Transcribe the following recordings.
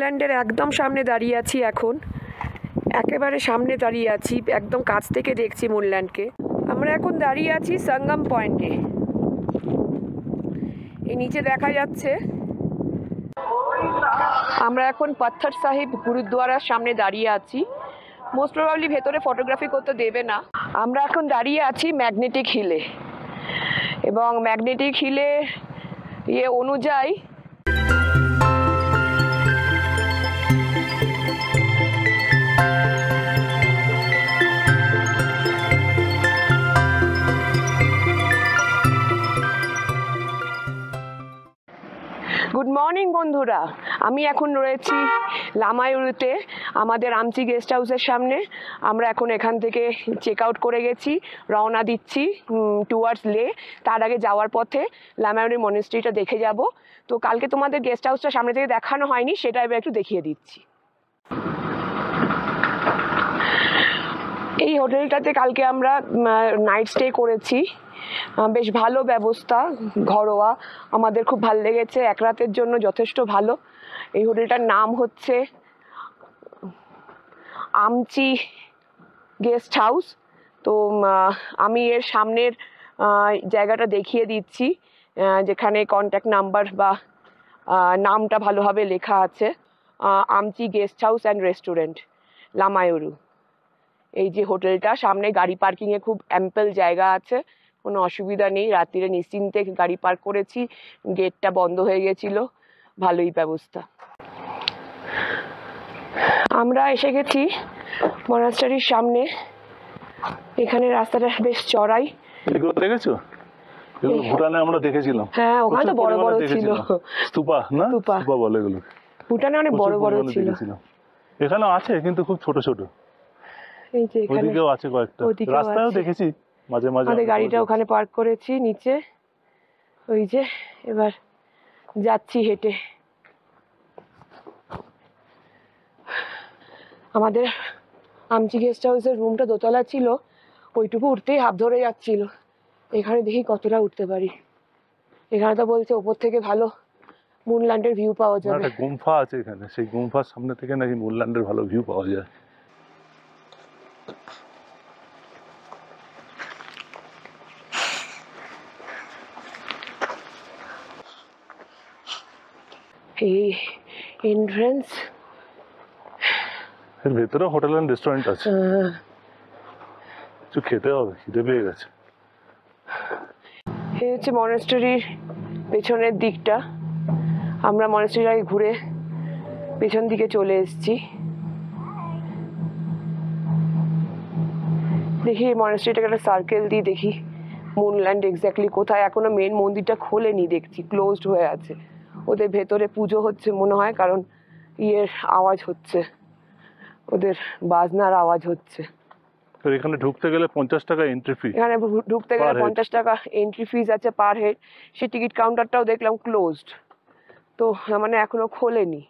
মুনল্যান্ডের একদম সামনে দাঁড়িয়ে আছি এখন, একেবারে সামনে দাঁড়িয়ে আছি, একদম কাছ থেকে দেখছি মুনল্যান্ডকে। আমরা এখন দাঁড়িয়ে আছি সঙ্গম পয়েন্টে। এই নিচে দেখা যাচ্ছে আমরা এখন পাথর সাহিব গুরুদ্বারার সামনে দাঁড়িয়ে আছি। মোস্ট প্রবাবলি ভেতরে ফটোগ্রাফি করতে দেবে না। আমরা এখন দাঁড়িয়ে আছি ম্যাগনেটিক হিলে, এবং ম্যাগনেটিক হিলের অনুযায়ী গুড মর্নিং বন্ধুরা, আমি এখন রয়েছি লামায়ুরুতে আমাদের আমচি গেস্ট হাউসের সামনে। আমরা এখন এখান থেকে চেক আউট করে গেছি, রওনা দিচ্ছি টুয়ার্ডস লে। তার আগে যাওয়ার পথে লামায়ুরি মনেস্ট্রিটা দেখে যাব। তো কালকে তোমাদের গেস্ট হাউসটা সামনে থেকে দেখানো হয়নি, সেটা এবার একটু দেখিয়ে দিচ্ছি। এই হোটেলটাতে কালকে আমরা নাইট স্টে করেছি। বেশ ভালো ব্যবস্থা, ঘরোয়া, আমাদের খুব ভালো লেগেছে। এক রাতের জন্য যথেষ্ট ভালো। এই হোটেলটার নাম হচ্ছে আমচি গেস্ট হাউস। তো আমি এর সামনের জায়গাটা দেখিয়ে দিচ্ছি, যেখানে কন্ট্যাক্ট নাম্বার বা নামটা ভালোভাবে লেখা আছে, আমচি guest house and restaurant, Lamayuru. এই যে হোটেলটা, সামনে গাড়ি পার্কিংয়ে খুব অ্যাম্পল জায়গা আছে, কোনো অসুবিধা নেই। রাত্রিরে নিশ্চিন্তে গাড়ি পার্ক করেছি, গেটটা বন্ধ হয়ে গেছিল, ভালোই ব্যবস্থা। আমরা এসে গেছি মনাস্টারির সামনে। এখানে রাস্তাটা বেশ চড়াই। দেখেছো? ভুটানে আমরা দেখেছিলাম। হ্যাঁ, ওখানে তো বড় বড় ছিল স্তূপা, না স্তূপা বলে এগুলো। ভুটানে অনেক বড় বড় ছিল। এখানেও আছে কিন্তু খুব ছোট ছোট। এই যে এখানে ওদিকেও আছে কয়েকটা, রাস্তায়ও দেখেছি মাঝে মাঝে। আমাদের গাড়িটা ওখানে পার্ক করেছি নিচে। ওই যে এবার যাচ্ছি হেঁটে। আমাদের আমচি গেস্ট হাউসের রুমটা দোতলা ছিল, ওইটুকু উঠতেই হাত ধরে যাচ্ছিল। এখানে দেখি কতটা উঠতে পারি। এখানে তো বলছে ওপর থেকে ভালো মুনল্যান্ডের ভিউ পাওয়া যাবে। একটা গুম্ফা আছে এখানে, সেই গুম্ফার সামনে থেকে নাকি মুনল্যান্ডের ভালো ভিউ পাওয়া যায়। এই এন্ট্রান্স, এর ভেতরে হোটেল এন্ড রেস্টুরেন্ট আছে। কিছু খেতে হবে, খিদে পেয়ে গেছে। এই হচ্ছে মনেস্ট্রির পেছনের দিকটা। আমরা মনেস্ট্রির আগে ঘুরে পেছন দিকে চলে এসেছি। দেখি মনেস্ট্রিটাকে একটা সার্কেল দিয়ে দেখি মুনল্যান্ড এক্স্যাক্টলি কোথায়। এখনো মেন মন্দিরটা খোলেনি, দেখছি ক্লোজড হয়ে আছে। ওদের ভেতরে পুজো হচ্ছে মনে হয়, কারণ আওয়াজ হচ্ছে, ওদের বাজনার আওয়াজ হচ্ছে। এখানে ঢুকতে গেলে 50 টাকা এন্ট্রি ফি। এখানে ঢুকতে গেলে 50 টাকা এন্ট্রি ফিজ আছে পার হেড। সেই টিকিট কাউন্টারটাও দেখলাম ক্লোজড, তো মানে এখনো খোলেনি।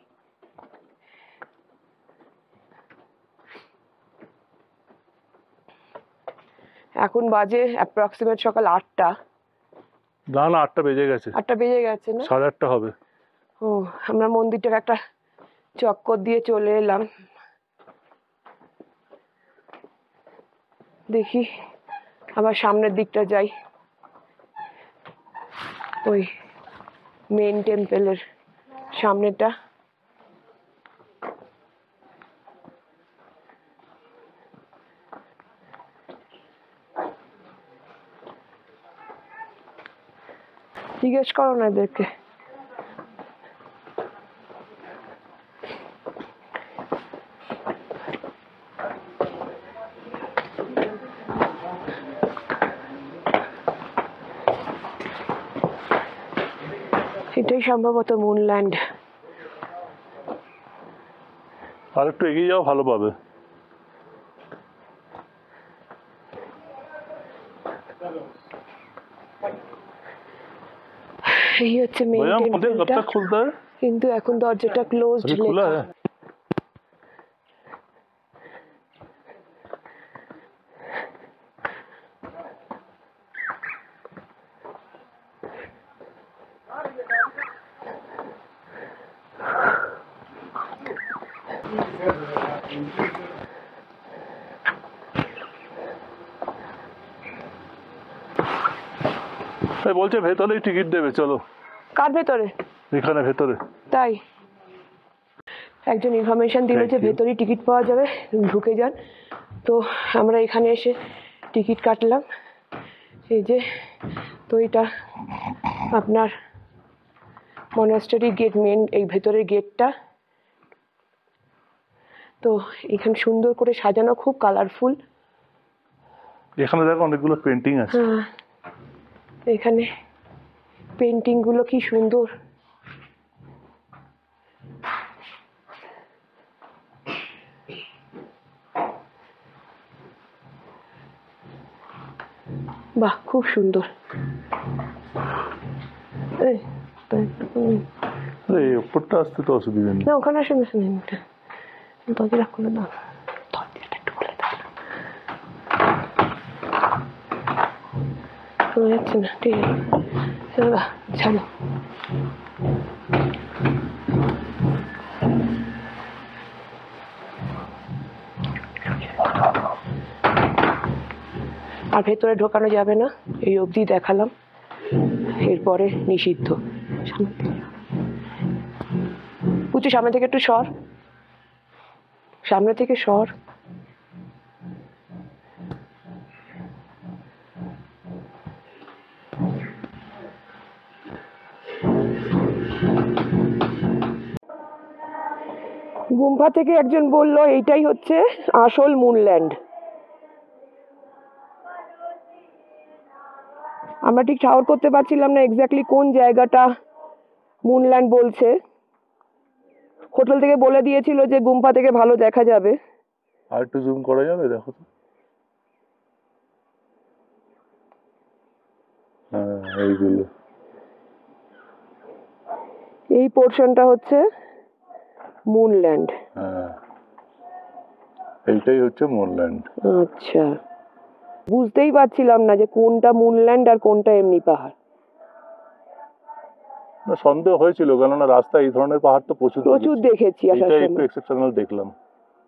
এখন বাজে অ্যাপ্রক্সিমেট সকাল 8টা। না না, 8টা বেজে গেছে। 8টা বেজে গেছে না? 8:30 হবে। ও, আমরা মন্দিরটাকে একটা চক্কর দিয়ে চলে এলাম। দেখি আবার সামনের দিকটা যাই, ওই মেন টেম্পলের সামনেটা। জিজ্ঞেস করো না এদেরকে। এটাই সম্ভবত মুনল্যান্ড। আর একটু এগিয়ে যাও, ভালো পাবে। এই হচ্ছে মেইন টেম্পলটা, কিন্তু এখন দরজাটা ক্লোজড লেখা। বলছে ভেতরেই টিকিট দেবে, চলো। কার ভেতরে? এখানে ভেতরে। তাই একজন ইনফরমেশন দিল যে ভেতরেই টিকিট পাওয়া যাবে, ঢুকে যান। তো আমরা এখানে এসে টিকিট কাটলাম। এই যে, তো এটা আপনার মনাস্টারি গেট, মেন এই ভেতরের গেটটা। তো এখানে সুন্দর করে সাজানো, খুব কালারফুল। এখানে দেখো অনেকগুলো পেন্টিং আছে। হ্যাঁ, এখানে পেন্টিং গুলো কি সুন্দর। বাহ, খুব সুন্দর। এই উপরটা আসতে তো অসুবিধা নেই। না, ওখানে আসেন, দরজা খুলে দাও, দরজাটা একটু খুলে দাও। শোনা যাচ্ছে না, ঠিক আছে, ছাড়ো। আর ভেতরে ঢোকানো যাবে না, এই অবধি দেখালাম, এরপরে নিষিদ্ধ। পুচু সামনে থেকে একটু সর, সামনে থেকে সর। গুম্ফা থেকে একজন বলল এইটাই হচ্ছে আসল মুনল্যান্ড। আমরা ঠিক ঠাউর করতে পারছিলাম না এক্স্যাক্টলি কোন জায়গাটা মুনল্যান্ড বলছে। হোটেল থেকে বলে দিয়েছিল যে গুম্ফা থেকে ভালো দেখা যাবে। আর একটু জুম করা যাবে, দেখো তো। হ্যাঁ, এইগুলো, এই পোর্শনটা হচ্ছে মুনল্যান্ড। হ্যাঁ, এইটাই হচ্ছে মুনল্যান্ড। আচ্ছা, বুঝতেই পারছিলাম না যে কোনটা মুনল্যান্ড আর কোনটা এমনি পাহাড়। না, সন্দেহ হয়েছিল, কেননা রাস্তায় এই ধরনের পাহাড় তো প্রচুর দেখেছি। এটা একটু এক্সেপশনাল দেখলাম,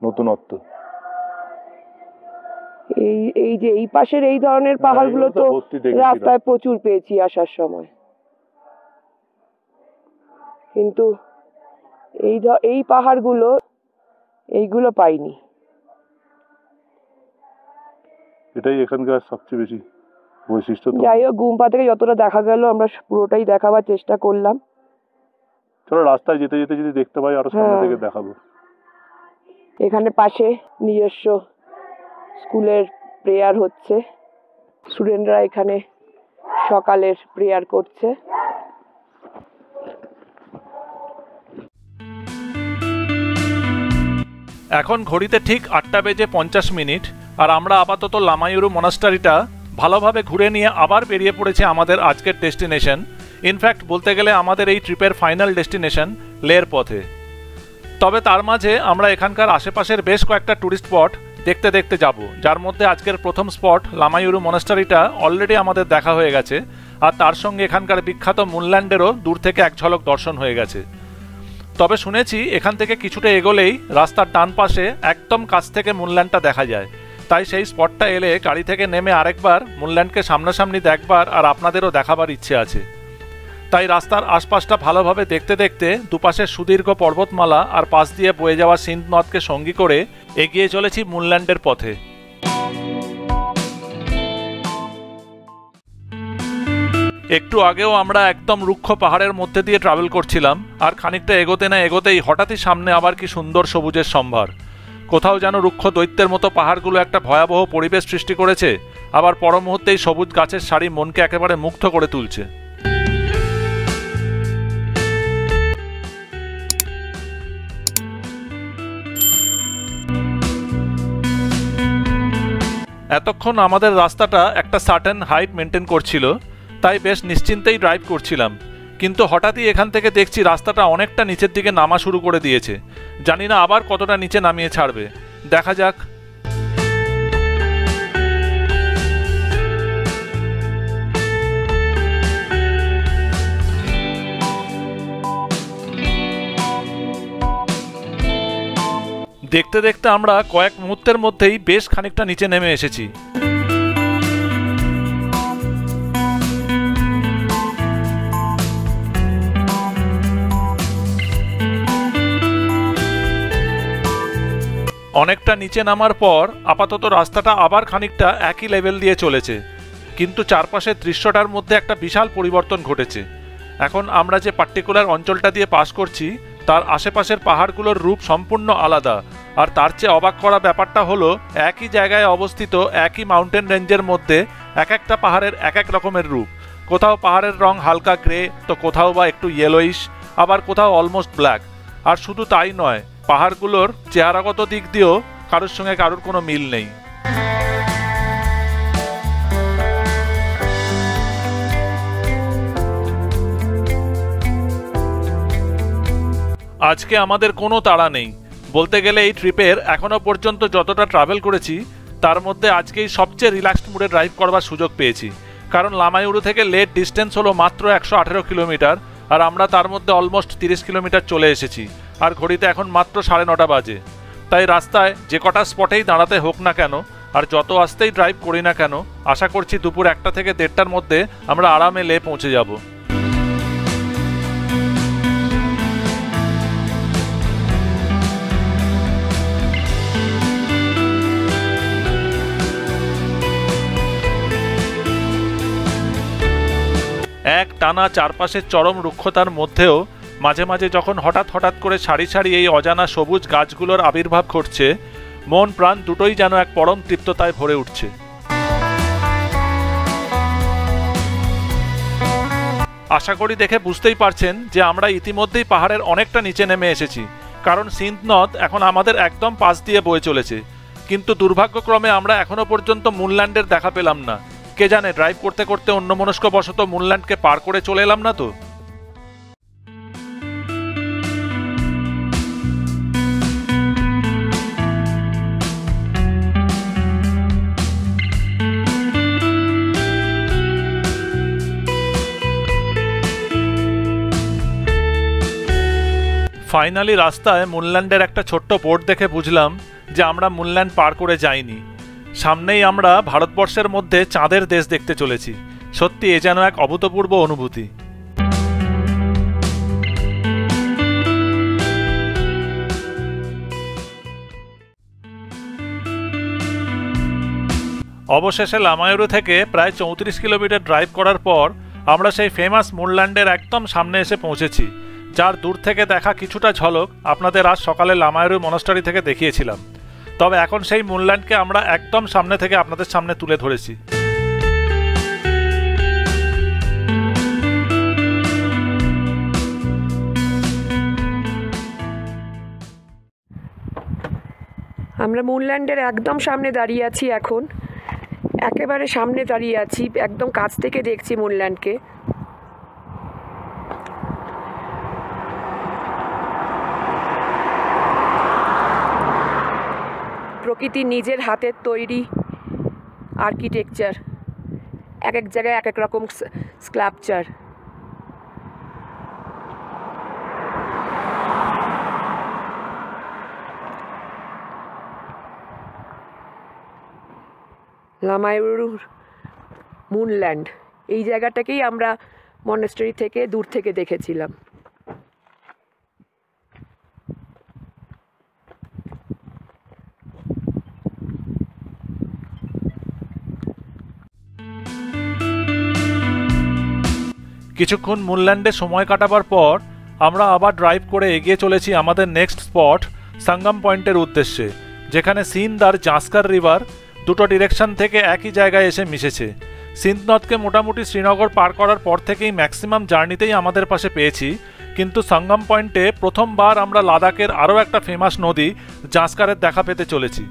নতুনত্ব। এই যে এই পাশের এই ধরনের পাহাড়গুলো তো রাস্তায় প্রচুর পেয়েছি আসার সময়, কিন্তু এই পাহাড়গুলো এইগুলো পাইনি। এটাই এখানকার সবচেয়ে বেশি বৈশিষ্ট্য। যাই হোক, গুম্ফা থেকে যতটা দেখা গেল আমরা পুরোটাই দেখাবার চেষ্টা করলাম। চলো, রাস্তায় যেতে যেতে যদি দেখতে পাই আরো সামনে থেকে দেখাবো। এখানে পাশে নিজস্ব স্কুলের প্রেয়ার হচ্ছে, স্টুডেন্টরা এখানে সকালের প্রেয়ার করছে। এখন ঘড়িতে ঠিক 8:50 আর আমরা আপাতত লামায়ুরু মনাস্টারিটা ভালোভাবে ঘুরে নিয়ে আবার বেরিয়ে পড়েছে আমাদের আজকের ডেস্টিনেশন। ইনফ্যাক্ট বলতে গেলে আমাদের এই ট্রিপের ফাইনাল ডেস্টিনেশন লের পথে। তবে তার মাঝে আমরা এখানকার আশেপাশের বেশ কয়েকটা ট্যুরিস্ট স্পট দেখতে দেখতে যাব, যার মধ্যে আজকের প্রথম স্পট লামায়ুরু মনাস্টারিটা অলরেডি আমাদের দেখা হয়ে গেছে, আর তার সঙ্গে এখানকার বিখ্যাত মুনল্যান্ডেরও দূর থেকে এক ঝলক দর্শন হয়ে গেছে। তবে শুনেছি এখান থেকে কিছুটা এগোলেই রাস্তার ডান পাশে একদম কাছ থেকে মুনল্যান্ডটা দেখা যায়, তাই সেই স্পটটা এলে গাড়ি থেকে নেমে আরেকবার মুনল্যান্ডকে সামনাসামনি দেখবার আর আপনাদেরও দেখাবার ইচ্ছে আছে। তাই রাস্তার আশপাশটা ভালোভাবে দেখতে দেখতে দুপাশে সুদীর্ঘ পর্বতমালা আর পাশ দিয়ে বয়ে যাওয়া সিন্ধ নদকে সঙ্গী করে এগিয়ে চলেছি মুনল্যান্ডের পথে। একটু আগেও আমরা একদম রুক্ষ পাহাড়ের মধ্যে দিয়ে ট্রাভেল করছিলাম, আর খানিকটা এগোতে না এগোতেই হঠাৎই সামনে আবার কি সুন্দর সবুজের সম্ভার। কোথাও যেন রুক্ষ দৈত্যের মতো পাহাড়গুলো একটা ভয়াবহ পরিবেশ সৃষ্টি করেছে, আবার পর মুহূর্তেই সবুজ গাছের সারি মনকে একেবারে মুগ্ধ করে তুলছে। এতক্ষণ আমাদের রাস্তাটা একটা সার্টেন হাইট মেনটেন করছিল, তাই বেশ নিশ্চিন্তেই ড্রাইভ করছিলাম। কিন্তু হঠাৎই এখান থেকে দেখছি রাস্তাটা অনেকটা নিচের দিকে নামা শুরু করে দিয়েছে। জানি না আবার কতটা নিচে নামিয়ে ছাড়বে, দেখা যাক। দেখতে দেখতে আমরা কয়েক মুহূর্তের মধ্যেই বেশ খানিকটা নিচে নেমে এসেছি। অনেকটা নিচে নামার পর আপাতত রাস্তাটা আবার খানিকটা একই লেভেল দিয়ে চলেছে, কিন্তু চারপাশের দৃশ্যটার মধ্যে একটা বিশাল পরিবর্তন ঘটেছে। এখন আমরা যে পার্টিকুলার অঞ্চলটা দিয়ে পাস করছি তার আশেপাশের পাহাড়গুলোর রূপ সম্পূর্ণ আলাদা। আর তার চেয়ে অবাক করা ব্যাপারটা হলো একই জায়গায় অবস্থিত একই মাউন্টেন রেঞ্জের মধ্যে এক একটা পাহাড়ের এক এক রকমের রূপ। কোথাও পাহাড়ের রং হালকা গ্রে, তো কোথাও বা একটু ইয়েলোইশ, আবার কোথাও অলমোস্ট ব্ল্যাক। আর শুধু তাই নয়, পাহাড়গুলোর চেহারাগত দিক দিয়েও কারোর সঙ্গে কারোর কোনো মিল নেই। আজকে আমাদের কোনো তাড়া নেই। বলতে গেলে এই ট্রিপের এখনো পর্যন্ত যতটা ট্রাভেল করেছি তার মধ্যে আজকেই সবচেয়ে রিল্যাক্সড মুডে ড্রাইভ করবার সুযোগ পেয়েছি। কারণ লামাইউরু থেকে লেট ডিস্টেন্স হলো মাত্র 118 কিলোমিটার, আর আমরা তার মধ্যে অলমোস্ট 30 কিলোমিটার চলে এসেছি, আর ঘড়িতে এখন মাত্র 9:30 বাজে। তাই রাস্তায় যে কটা স্পটেই দাঁড়াতে হোক না কেন আর যত আস্তেই ড্রাইভ করি না কেন, আশা করছি দুপুর 1টা থেকে 1:30টার মধ্যে আমরা আরামে লে পৌঁছে যাব। এক টানা চারপাশের চরম রুক্ষতার মধ্যেও মাঝে মাঝে যখন হঠাৎ হঠাৎ করে সারি সারি এই অজানা সবুজ গাছগুলোর আবির্ভাব ঘটছে, মন প্রাণ দুটোই যেন এক পরম তৃপ্ততায় ভরে উঠছে। আশা করি দেখে বুঝতেই পারছেন যে আমরা ইতিমধ্যেই পাহাড়ের অনেকটা নিচে নেমে এসেছি, কারণ সিন্ধ নদ এখন আমাদের একদম পাশ দিয়ে বয়ে চলেছে। কিন্তু দুর্ভাগ্যক্রমে আমরা এখনো পর্যন্ত মুনল্যান্ডের দেখা পেলাম না। কে জানে ড্রাইভ করতে করতে অন্যমনস্কবশত মুনল্যান্ডকে পার করে চলে এলাম না তো। ফাইনালি রাস্তায় মুনল্যান্ডের একটা ছোট্ট বোর্ড দেখে বুঝলাম যে আমরা মুনল্যান্ড পার করে যাইনি। সামনেই আমরা ভারতবর্ষের মধ্যে চাঁদের দেশ দেখতে চলেছি। সত্যি এ যেন এক অভূতপূর্ব অনুভূতি। অবশেষে লামাইউরু থেকে প্রায় 34 কিলোমিটার ড্রাইভ করার পর আমরা সেই ফেমাস মুনল্যান্ডের একদম সামনে এসে পৌঁছেছি, যার দূর থেকে দেখা কিছুটা ঝলক আপনাদের আজ সকালে লামাইউরু মনাস্টারি থেকে দেখিয়েছিলাম। তবে এখন সেই মুনল্যান্ডকে আমরা একদম সামনে থেকে আপনাদের সামনে তুলে ধরেছি। আমরা মুনল্যান্ডের একদম সামনে দাঁড়িয়ে আছি, এখন একেবারে সামনে দাঁড়িয়ে আছি, একদম কাছ থেকে দেখছি মুনল্যান্ডকে। প্রকৃতির নিজের হাতের তৈরি আর্কিটেকচার, এক এক জায়গায় এক এক রকম স্ক্লাপচার। লামাইউরুর মুনল্যান্ড, এই জায়গাটাকেই আমরা মনাস্টারি থেকে দূর থেকে দেখেছিলাম। কিছুক্ষণ মুনল্যান্ডে সময় কাটাবার পর আমরা আবার ড্রাইভ করে এগিয়ে চলেছি আমাদের নেক্সট স্পট সঙ্গম পয়েন্টের উদ্দেশ্যে, যেখানে সিন্ধ আর জাঁস্কার রিভার দুটো ডিরেকশন থেকে একই জায়গায় এসে মিশেছে। সিন্ধ নদকে মোটামুটি শ্রীনগর পার করার পর থেকেই ম্যাক্সিমাম জার্নিতেই আমাদের পাশে পেয়েছি, কিন্তু সঙ্গম পয়েন্টে প্রথমবার আমরা লাদাখের আরও একটা ফেমাস নদী জাঁস্কারের দেখা পেতে চলেছি।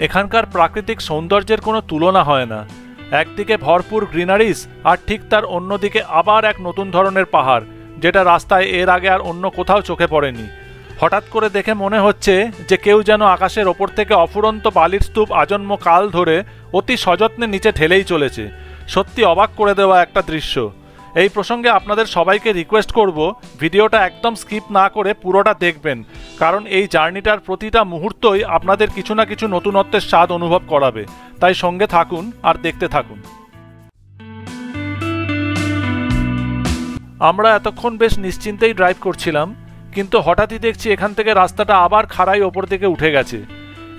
এখানকার প্রাকৃতিক সৌন্দর্যের কোনো তুলনা হয় না। একদিকে ভরপুর গ্রিনারিস আর ঠিক তার অন্যদিকে আবার এক নতুন ধরনের পাহাড়, যেটা রাস্তায় এর আগে আর অন্য কোথাও চোখে পড়েনি। হঠাৎ করে দেখে মনে হচ্ছে যে কেউ যেন আকাশের ওপর থেকে অফুরন্ত বালির স্তূপ আজন্ম কাল ধরে অতি সযত্নে নিচে ঠেলেই চলেছে। সত্যি অবাক করে দেওয়া একটা দৃশ্য। এই প্রসঙ্গে আপনাদের সবাইকে রিকোয়েস্ট করব ভিডিওটা একদম স্কিপ না করে পুরোটা দেখবেন, কারণ এই জার্নিটার প্রতিটা মুহূর্তই আপনাদের কিছু না কিছু নতুনত্বের স্বাদ অনুভব করাবে। তাই সঙ্গে থাকুন আর দেখতে থাকুন। আমরা এতক্ষণ বেশ নিশ্চিন্তেই ড্রাইভ করছিলাম, কিন্তু হঠাৎই দেখছি এখান থেকে রাস্তাটা আবার খাড়াই ওপর দিকে উঠে গেছে।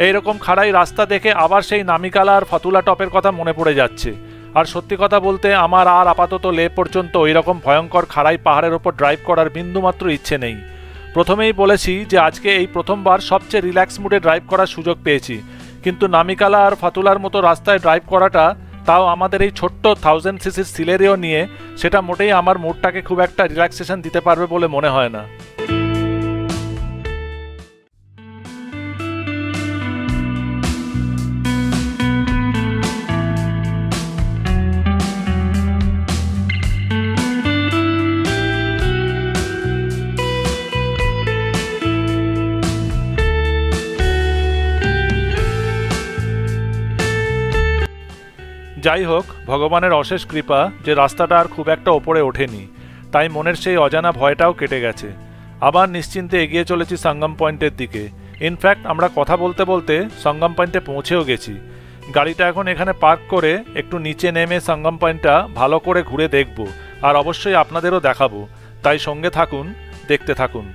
এইরকম খাড়াই রাস্তা দেখে আবার সেই নামিকালা আর ফতুলা টপের কথা মনে পড়ে যাচ্ছে। আর সত্যি কথা বলতে আমার আর আপাতত লে পর্যন্ত ওইরকম ভয়ঙ্কর খাড়াই পাহাড়ের ওপর ড্রাইভ করার বিন্দুমাত্র ইচ্ছে নেই। প্রথমেই বলেছি যে আজকে এই প্রথমবার সবচেয়ে রিল্যাক্স মুডে ড্রাইভ করার সুযোগ পেয়েছি, কিন্তু নামিকালা আর ফতুলার মতো রাস্তায় ড্রাইভ করাটা, তাও আমাদের এই ছোট্ট 1000 সিসির সিলেরিও নিয়ে, সেটা মোটেই আমার মুডটাকে খুব একটা রিল্যাক্সেশন দিতে পারবে বলে মনে হয় না। যাই হোক, ভগবানের অশেষ কৃপা যে রাস্তাটা আর খুব একটা ওপরে ওঠেনি, তাই মনের সেই অজানা ভয়টাও কেটে গেছে। আবার নিশ্চিন্তে এগিয়ে চলেছি সঙ্গম পয়েন্টের দিকে। ইনফ্যাক্ট আমরা কথা বলতে বলতে সঙ্গম পয়েন্টে পৌঁছেও গেছি। গাড়িটা এখন এখানে পার্ক করে একটু নিচে নেমে সঙ্গম পয়েন্টটা ভালো করে ঘুরে দেখব, আর অবশ্যই আপনাদেরও দেখাবো। তাই সঙ্গে থাকুন, দেখতে থাকুন।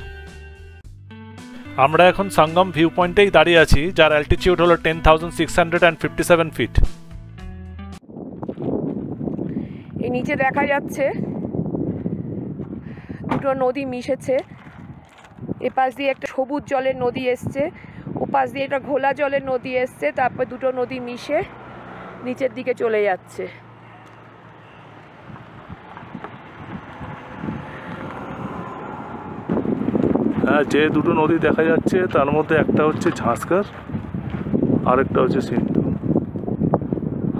আমরা এখন সঙ্গম ভিউ পয়েন্টেই দাঁড়িয়ে আছি, যার অ্যালটিটিউড হলো 10,657 ফিট। এই নিচে দেখা যাচ্ছে দুটো নদী মিশেছে। এপাশ দিয়ে একটা সবুজ জলের নদী এসছে, ওপাশ দিয়ে একটা ঘোলা জলের নদী এসছে, তারপর দুটো নদী মিশে নিচের দিকে চলে যাচ্ছে। হ্যাঁ, যে দুটো নদী দেখা যাচ্ছে তার মধ্যে একটা হচ্ছে ঝাঁসকার, আরেকটা হচ্ছে সিন্ধু।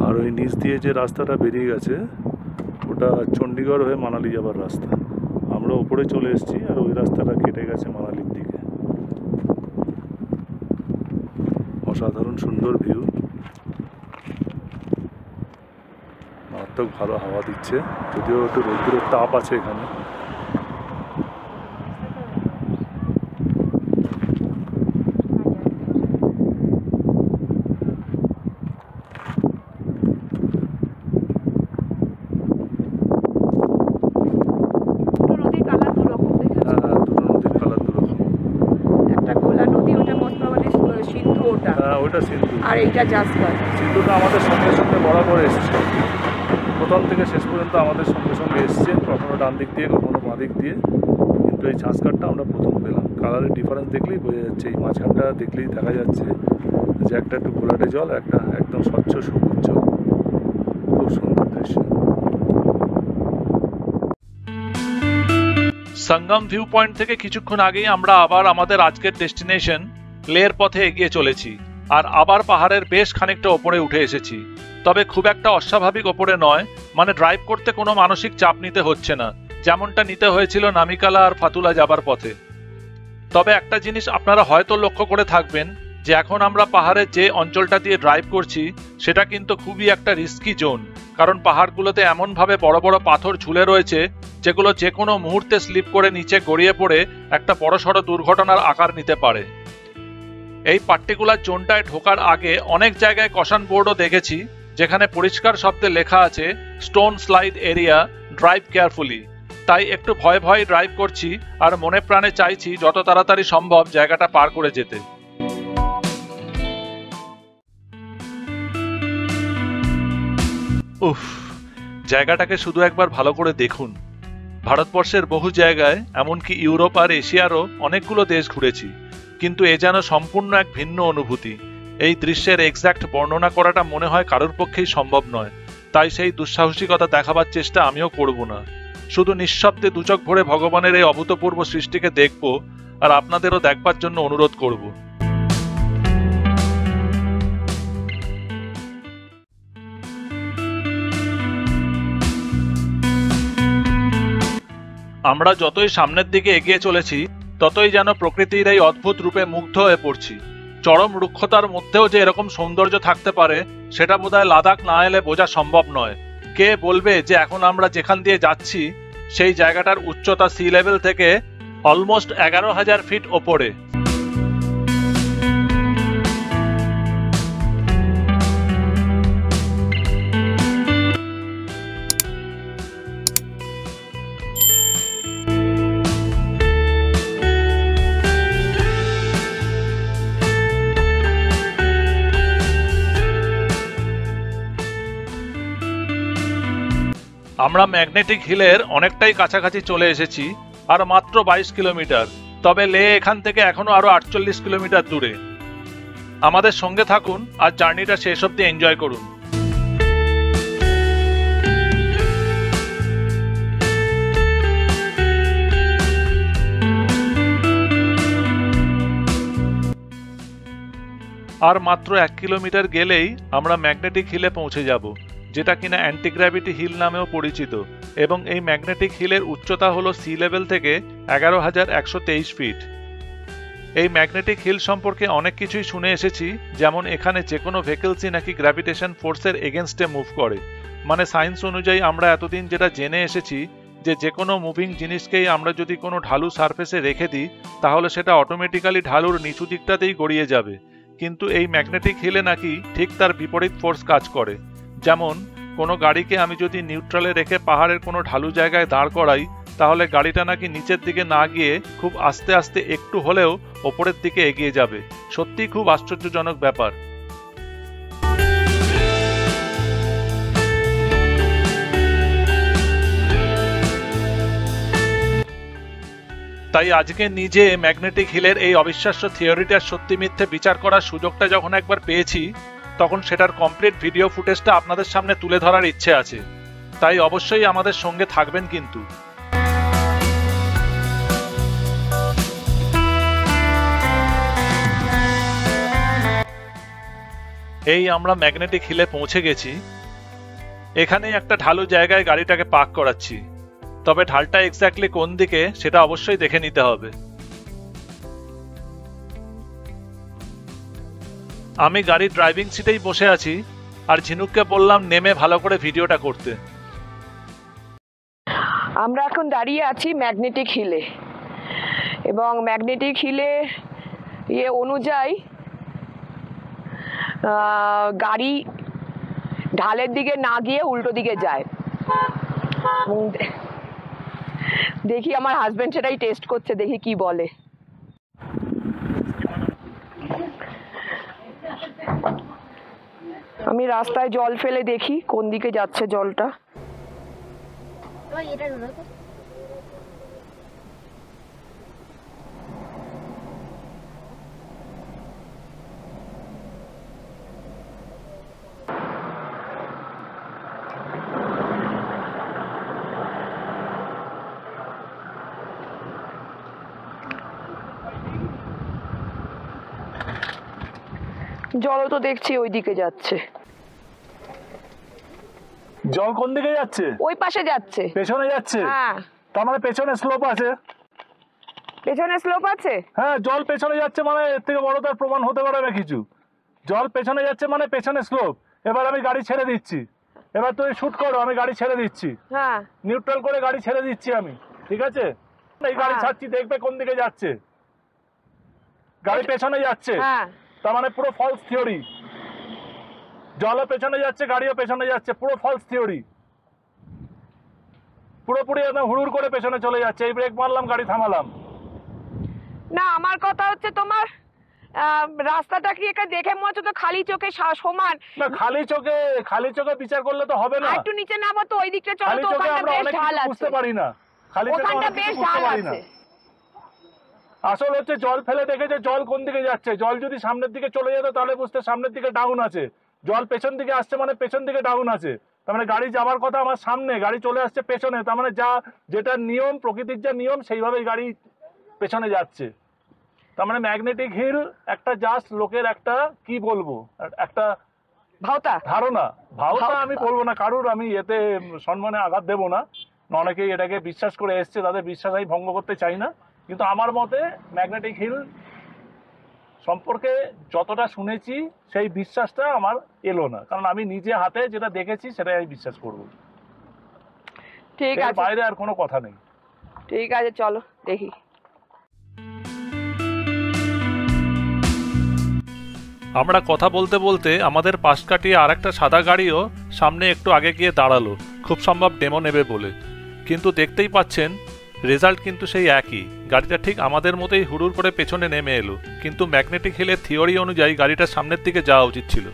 আর ওই নিচ দিয়ে যে রাস্তাটা বেরিয়ে গেছে ওটা চণ্ডীগড় হয়ে মানালি যাবার রাস্তা। আমরা ওপরে চলে এসেছি আর ওই রাস্তাটা কেটে গেছে মানালির দিকে। অসাধারণ সুন্দর ভিউ, মারাত্মক ভালো হাওয়া দিচ্ছে, যদিও একটু রোদ্দুরের তাপ আছে এখানে। আর এইটা ঝাঁসকার। সিন্ধুটা আমাদের সঙ্গে সঙ্গে বরাবর এসছে, প্রথম থেকে শেষ পর্যন্ত আমাদের সঙ্গে সঙ্গে এসছে, কখনো ডান দিক দিয়ে কখনো বাঁ দিক দিয়ে। কিন্তু এই ঝাঁসকারটা আমরা প্রথম পেলাম। কালারের ডিফারেন্স দেখলেই বোঝা যাচ্ছে, এই মাঝখানটা দেখলেই দেখা যাচ্ছে যে একটা একটু ঘোলাটে জল, একটা একদম স্বচ্ছ সবুজ জল। খুব সুন্দর দৃশ্য। সঙ্গম ভিউ পয়েন্ট থেকে কিছুক্ষণ আগেই আমরা আবার আমাদের আজকের ডেস্টিনেশন লের পথে এগিয়ে চলেছি, আর আবার পাহাড়ের বেশ খানিকটা ওপরে উঠে এসেছি। তবে খুব একটা অস্বাভাবিক ওপরে নয়, মানে ড্রাইভ করতে কোনো মানসিক চাপ নিতে হচ্ছে না, যেমনটা নিতে হয়েছিল নামিকালা আর ফাতুলা যাবার পথে। তবে একটা জিনিস আপনারা হয়তো লক্ষ্য করে থাকবেন যে এখন আমরা পাহাড়ের যে অঞ্চলটা দিয়ে ড্রাইভ করছি সেটা কিন্তু খুবই একটা রিস্কি জোন, কারণ পাহাড়গুলোতে এমনভাবে বড় বড় পাথর ঝুলে রয়েছে যেগুলো যে কোনো মুহূর্তে স্লিপ করে নিচে গড়িয়ে পড়ে একটা বড়সড় দুর্ঘটনার আকার নিতে পারে। এই পার্টিকুলার জোনটায় ঢোকার আগে অনেক জায়গায় কশন বোর্ডও দেখেছি, যেখানে পরিষ্কার শব্দে লেখা আছে stone slide area, drive carefully. তাই একটু ভয় ভয় ড্রাইভ করছি, আর মনে প্রাণে চাইছি যত তাড়াতাড়ি সম্ভব জায়গাটা পার করে যেতে। উফ, জায়গাটাকে শুধু একবার ভালো করে দেখুন। ভারতবর্ষের বহু জায়গায়, এমনকি ইউরোপ আর এশিয়ারও অনেকগুলো দেশ ঘুরেছি, কিন্তু এ যেন সম্পূর্ণ এক ভিন্ন অনুভূতি। এই দৃশ্যের এক্সাক্ট বর্ণনা করাটা মনে হয় কারোর পক্ষেই সম্ভব নয়, তাই সেই দুঃসাহসিকতা দেখাবার চেষ্টা আমিও করব না। শুধু নিঃশব্দে দুচোখ ভরে ভগবানের এই অভূতপূর্ব সৃষ্টিকে দেখব, আর আপনাদেরও দেখবার জন্য অনুরোধ করব। আমরা যতই সামনের দিকে এগিয়ে চলেছি ততই যেন প্রকৃতির এই অদ্ভুত রূপে মুগ্ধ হয়ে পড়ছি। চরম রুক্ষতার মধ্যেও যে এরকম সৌন্দর্য থাকতে পারে সেটা বোধহয় লাদাখ না এলে বোঝা সম্ভব নয়। কে বলবে যে এখন আমরা যেখান দিয়ে যাচ্ছি সেই জায়গাটার উচ্চতা সি লেভেল থেকে অলমোস্ট 11,000 ফিট ওপরে। আমরা ম্যাগনেটিক হিলের অনেকটাই কাছাকাছি চলে এসেছি, আর মাত্র 22 কিলোমিটার। তবে লে এখান থেকে এখনো আরো 48 কিলোমিটার দূরে। আমাদের সঙ্গে থাকুন আর জার্নিটা শেষ অবধি এনজয় করুন। আর মাত্র 1 কিলোমিটার গেলেই আমরা ম্যাগনেটিক হিলে পৌঁছে যাব, যেটা কিনা অ্যান্টিগ্র্যাভিটি হিল নামেও পরিচিত, এবং এই ম্যাগনেটিক হিলের উচ্চতা হলো সি লেভেল থেকে 11,123 ফিট। এই ম্যাগনেটিক হিল সম্পর্কে অনেক কিছুই শুনে এসেছি, যেমন এখানে যে কোনো ভেহিকলসই নাকি গ্র্যাভিটেশন ফোর্সের এগেনস্টে মুভ করে। মানে সায়েন্স অনুযায়ী আমরা এতদিন যেটা জেনে এসেছি যে কোনো মুভিং জিনিসকেই আমরা যদি কোনো ঢালু সারফেসে রেখে দিই তাহলে সেটা অটোমেটিক্যালি ঢালুর নিচু দিকটাতেই গড়িয়ে যাবে, কিন্তু এই ম্যাগনেটিক হিলে নাকি ঠিক তার বিপরীত ফোর্স কাজ করে। যেমন কোনো গাড়িকে আমি যদি নিউট্রালে রেখে পাহাড়ের কোনো ঢালু জায়গায় দাঁড় করাই তাহলে গাড়িটা নাকি নিচের দিকে না গিয়ে খুব আস্তে আস্তে একটু হলেও ওপরের দিকে এগিয়ে যাবে। সত্যিই খুব আশ্চর্যজনক ব্যাপার। তাই আজকে নিজে ম্যাগনেটিক হিলের এই অবিশ্বাস্য থিওরিটার সত্যি মিথ্যে বিচার করার সুযোগটা যখন একবার পেয়েছি তখন সেটার কমপ্লিট ভিডিও ফুটেজটা আপনাদের সামনে তুলে ধরার ইচ্ছে আছে। তাই অবশ্যই আমাদের সঙ্গে থাকবেন কিন্তু। এই আমরা ম্যাগনেটিক হিলে পৌঁছে গেছি। এখানেই একটা ঢালু জায়গায় গাড়িটাকে পার্ক করাচ্ছি, তবে ঢালটা এক্স্যাক্টলি কোন দিকে সেটা অবশ্যই দেখে নিতে হবে। আমি গাড়ির ড্রাইভিং সিটেই বসে আছি আর ঝিনুককে বললাম নেমে ভালো করে ভিডিওটা করতে। আমরা এখন দাঁড়িয়ে আছি ম্যাগনেটিক হিলে, এবং ম্যাগনেটিক হিলে অনুযায়ী গাড়ি ঢালের দিকে না গিয়ে উল্টো দিকে যায়। দেখি আমার হাজবেন্ড সেটাই টেস্ট করছে, দেখি কি বলে। আমি রাস্তায় জল ফেলে দেখি কোন দিকে যাচ্ছে জলটা। জলও তো দেখছি ওই দিকে যাচ্ছে। জল কোন দিকে যাচ্ছে? ওই পাশে যাচ্ছে। পেছনে যাচ্ছে? হ্যাঁ। তার মানে পেছনে স্লোপ আছে। পেছনে স্লোপ আছে? হ্যাঁ, জল পেছনে যাচ্ছে মানে এর থেকে বড় তার প্রমাণ হতে পারে না কিছু। জল পেছনে যাচ্ছে মানে পেছনে স্লোপ। এবার আমি গাড়ি ছেড়ে দিচ্ছি, এবার তুই শুট করো, আমি গাড়ি ছেড়ে দিচ্ছি। হ্যাঁ, নিউট্রাল করে গাড়ি ছেড়ে দিচ্ছি আমি, ঠিক আছে? এই গাড়ি ছাড়ছি, দেখবে কোন দিকে যাচ্ছে। গাড়ি পেছনে যাচ্ছে, হ্যাঁ। তার মানে পুরো ফলস থিওরি। জলও পেছনে যাচ্ছে, গাড়িও পেছনে যাচ্ছে, পুরো ফলস থিওরি। পুরোপুরি একদম হুড়ুর করে পেছনে চলে যাচ্ছে। এই ব্রেক মারলাম, গাড়ি থামালাম। না, আমার কথা হচ্ছে তোমার রাস্তাটা কি এখানে দেখে মনে হচ্ছে তো খালি চোখে সমান। না, খালি চোখে বিচার করলে তো হবে না। একটু নিচে নামো তো, ওই দিকটা চলো খালি তো, চোখে ওখানটা আমরা বেশ অনেক ঢাল কিছু আছে। বুঝতে পারি না। খালি চোখে ওখানটা অনেক বেশ কিছু বুঝতে ঢাল পারি না। আছে। আসল হচ্ছে জল ফেলে দেখেছে জল কোন দিকে যাচ্ছে। জল যদি সামনের দিকে চলে যেত তাহলে বুঝতে সামনের দিকে ডাউন আছে। জল পেছন দিকে আসছে মানে পেছন দিকে ডাউন আছে। তার মানে গাড়ি যাওয়ার কথা আমার সামনে, গাড়ি চলে আসছে পেছনে। তার মানে যেটা নিয়ম, প্রকৃতির যা নিয়ম সেইভাবেই গাড়ি পেছনে যাচ্ছে। তার মানে ম্যাগনেটিক হিল একটা জাস্ট লোকের একটা কি বলবো, একটা ধারণা। ভাওতা আমি বলবো না কারুর, আমি এতে সম্মানে আঘাত দেবো না। অনেকেই এটাকে বিশ্বাস করে এসছে, তাদের বিশ্বাস আমি ভঙ্গ করতে চাই না। কিন্তু আমার মতে ম্যাগনেটিক হিল সম্পর্কে যতটা শুনেছি সেই বিশ্বাসটা আমার এলো না, কারণ আমি নিজে হাতে যেটা দেখেছি সেটাই আমি বিশ্বাস করব। ঠিক এর আছে, বাইরে আর কোনো কথা নেই। ঠিক আছে, চলো দেখি। আমরা কথা বলতে বলতে আমাদের পাশ কাটিয়ে আর একটা সাদা গাড়িও সামনে একটু আগে গিয়ে দাঁড়ালো, খুব সম্ভব ডেমো নেবে বলে। কিন্তু দেখতেই পাচ্ছেন রেজাল্ট কিন্তু সেই একই। গাড়িটা ঠিক আমাদের মতোই হুড়ুর করে পেছনে নেমে এলো, কিন্তু ম্যাগনেটিক হিলের থিওরি অনুযায়ী গাড়িটার সামনের দিকে যাওয়া উচিত ছিল।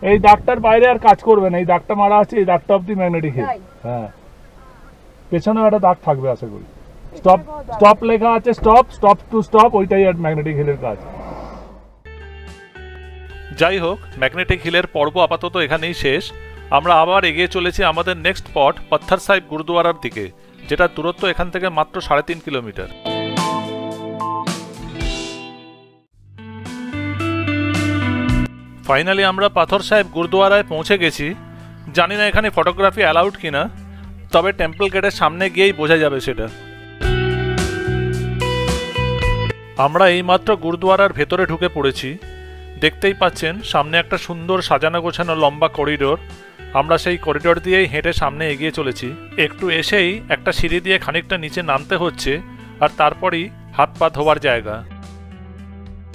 এই দাগটার বাইরে আর কাজ করবে না, এই দাগটা মারা আছে, এই দাগটা অব্দি ম্যাগনেটিক হিল। হ্যাঁ, পেছনে একটা দাগ থাকবে আশা করি। স্টপ স্টপ লেখা আছে, স্টপ স্টপ টু স্টপ, ওইটাই আর ম্যাগনেটিক হিলের কাজ। যাই হোক, ম্যাগনেটিক হিলের পর্ব আপাতত এখানেই শেষ। আমরা আবার এগিয়ে চলেছি আমাদের নেক্সট স্পট পত্থর সাহিব গুরুদুয়ারার দিকে, যেটা দূরত্ব এখান থেকে মাত্র 3.5 কিলোমিটার। ফাইনালি আমরা পাথর সাহেব গুরুদুয়ারায় পৌঁছে গেছি। জানি না এখানে ফটোগ্রাফি অ্যালাউড কিনা, তবে টেম্পল গেটের সামনে গিয়েই বোঝা যাবে সেটা। আমরা এইমাত্র গুরুদুয়ারার ভেতরে ঢুকে পড়েছি। দেখতেই পাচ্ছেন সামনে একটা সুন্দর সাজানো গোছানো লম্বা করিডোর। আমরা সেই করিডোর দিয়েই হেঁটে সামনে এগিয়ে চলেছি। একটু এসেই একটা সিঁড়ি দিয়ে খানিকটা নিচে নামতে হচ্ছে, আর তারপরই হাত পা ধোয়ার জায়গা।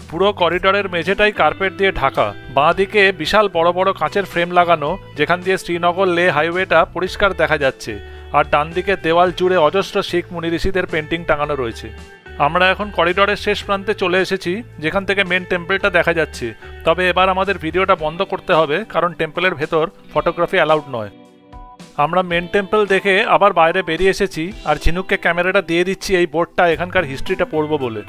পুরো করিডোরের মেঝেটাই কার্পেট দিয়ে ঢাকা। বাঁ দিকে বিশাল বড় বড় কাঁচের ফ্রেম লাগানো, যেখান দিয়ে শ্রীনগর লে হাইওয়েটা পরিষ্কার দেখা যাচ্ছে। আর ডান দিকে দেওয়াল জুড়ে অজস্র শিখ মুনি ঋষিদের পেন্টিং টাঙানো রয়েছে। আমরা এখন করিডোরের শেষ প্রান্তে চলে এসেছি, যেখান থেকে মেন টেম্পলটা দেখা যাচ্ছে। তবে এবার আমাদের ভিডিওটা বন্ধ করতে হবে, কারণ টেম্পলের ভেতর ফটোগ্রাফি অ্যালাউড নয়। আমরা মেন টেম্পল দেখে আবার বাইরে বেরিয়ে এসেছি, আর ঝিনুককে ক্যামেরাটা দিয়ে দিচ্ছি এই বোর্ডটা এখানকার হিস্ট্রিটা পড়বো বলে।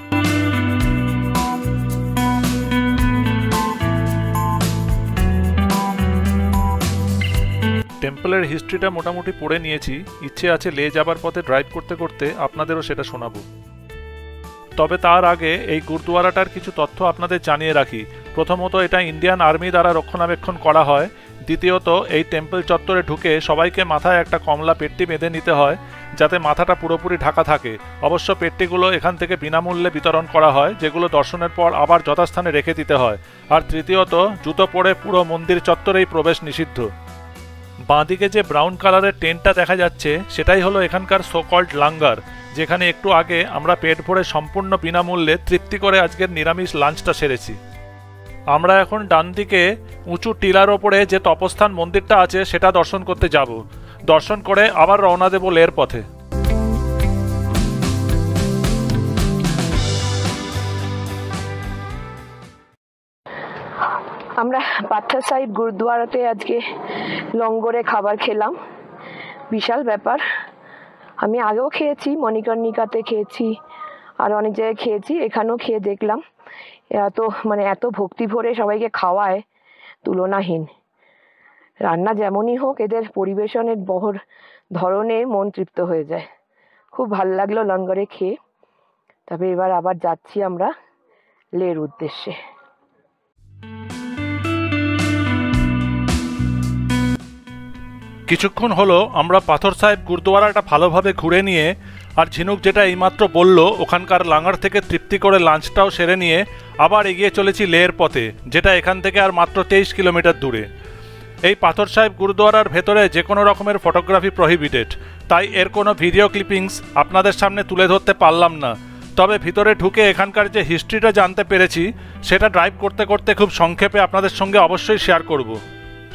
টেম্পলের হিস্ট্রিটা মোটামুটি পড়ে নিয়েছি। ইচ্ছে আছে লে যাবার পথে ড্রাইভ করতে করতে আপনাদেরও সেটা শোনাবো। তবে তার আগে এই গুরুদুয়ারাটার কিছু তথ্য আপনাদের জানিয়ে রাখি। প্রথমত, এটা ইন্ডিয়ান আর্মি দ্বারা রক্ষণাবেক্ষণ করা হয়। দ্বিতীয়ত, এই টেম্পল চত্বরে ঢুকে সবাইকে মাথায় একটা কমলা পেট্টি বেঁধে নিতে হয়, যাতে মাথাটা পুরোপুরি ঢাকা থাকে। অবশ্য পেট্টিগুলো এখান থেকে বিনামূল্যে বিতরণ করা হয়, যেগুলো দর্শনের পর আবার যথাস্থানে রেখে দিতে হয়। আর তৃতীয়ত, জুতো পরে পুরো মন্দির চত্বরেই প্রবেশ নিষিদ্ধ। বাঁদিকে যে ব্রাউন কালারের টেন্টটা দেখা যাচ্ছে, সেটাই হলো এখানকার সোকল্ড লাঙ্গার, যেখানে একটু আগে আমরা পেট ভরে সম্পূর্ণ বিনামূল্যে তৃপ্তি করে আজকের নিরামিষ লাঞ্চটা সেরেছি। আমরা এখন ডান দিকে উঁচু টিলার ওপরে যে তপস্থান মন্দিরটা আছে সেটা দর্শন করতে যাব। দর্শন করে আবার রওনা দেব লের পথে। আমরা পাথর সাহিব গুরুদুয়ারাতে আজকে লঙ্গরে খাবার খেলাম। বিশাল ব্যাপার। আমি আগেও খেয়েছি, মণিকর্ণিকাতে খেয়েছি, আর অনেক জায়গায় খেয়েছি। এখানেও খেয়ে দেখলাম, এত ভক্তি ভরে সবাইকে খাওয়ায়, তুলনাহীন। রান্না যেমনই হোক, এদের পরিবেশনের ধরনে মন তৃপ্ত হয়ে যায়। খুব ভালো লাগলো লঙ্গরে খেয়ে। তবে এবার আবার যাচ্ছি আমরা লের উদ্দেশ্যে। কিছুক্ষণ হলো আমরা পাথর সাহেব গুরুদুয়ারাটা ভালোভাবে ঘুরে নিয়ে, আর ঝিনুক যেটা এইমাত্র বলল, ওখানকার লাঙ্গার থেকে তৃপ্তি করে লাঞ্চটাও সেরে নিয়ে আবার এগিয়ে চলেছি লের পথে, যেটা এখান থেকে আর মাত্র 23 কিলোমিটার দূরে। এই পাথর সাহেব গুরুদুয়ারার ভেতরে যে কোনো রকমের ফটোগ্রাফি প্রহিবিটেড, তাই এর কোনো ভিডিও ক্লিপিংস আপনাদের সামনে তুলে ধরতে পারলাম না। তবে ভিতরে ঢুকে এখানকার যে হিস্ট্রিটা জানতে পেরেছি, সেটা ড্রাইভ করতে করতে খুব সংক্ষেপে আপনাদের সঙ্গে অবশ্যই শেয়ার করব।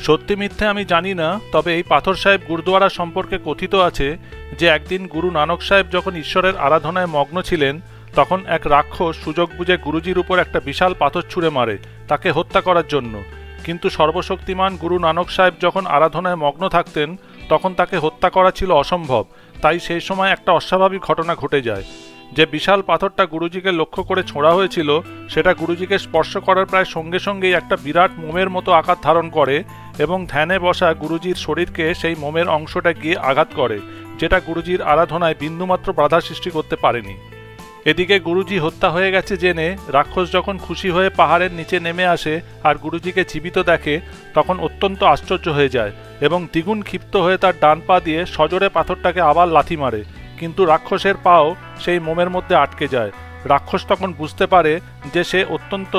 সত্যি মিথ্যে আমি জানি না, তবে এই পাথর সাহেব গুরুদুয়ারা সম্পর্কে কথিত আছে যে একদিন গুরু নানক সাহেব যখন ঈশ্বরের আরাধনায় মগ্ন ছিলেন, তখন এক রাক্ষস সুযোগ বুঝে গুরুজির উপর একটা বিশাল পাথর ছুঁড়ে মারে তাকে হত্যা করার জন্য। কিন্তু সর্বশক্তিমান গুরু নানক সাহেব যখন আরাধনায় মগ্ন থাকতেন, তখন তাকে হত্যা করা ছিল অসম্ভব। তাই সেই সময় একটা অস্বাভাবিক ঘটনা ঘটে যায়। যে বিশাল পাথরটা গুরুজিকে লক্ষ্য করে ছোঁড়া হয়েছিল, সেটা গুরুজিকে স্পর্শ করার প্রায় সঙ্গে সঙ্গেই একটা বিরাট মোমের মতো আকার ধারণ করে, এবং ধ্যানে বসা গুরুজির শরীরকে সেই মোমের অংশটা গিয়ে আঘাত করে, যেটা গুরুজির আরাধনায় বিন্দুমাত্র বাধা সৃষ্টি করতে পারেনি। এদিকে গুরুজি হত্যা হয়ে গেছে জেনে রাক্ষস যখন খুশি হয়ে পাহাড়ের নিচে নেমে আসে আর গুরুজিকে জীবিত দেখে তখন অত্যন্ত আশ্চর্য হয়ে যায় এবং দ্বিগুণ ক্ষিপ্ত হয়ে তার ডান পা দিয়ে সজোরে পাথরটাকে আবার লাথি মারে, কিন্তু রাক্ষসের পাও সেই মোমের মধ্যে আটকে যায়। রাক্ষস তখন বুঝতে পারে যে সে অত্যন্ত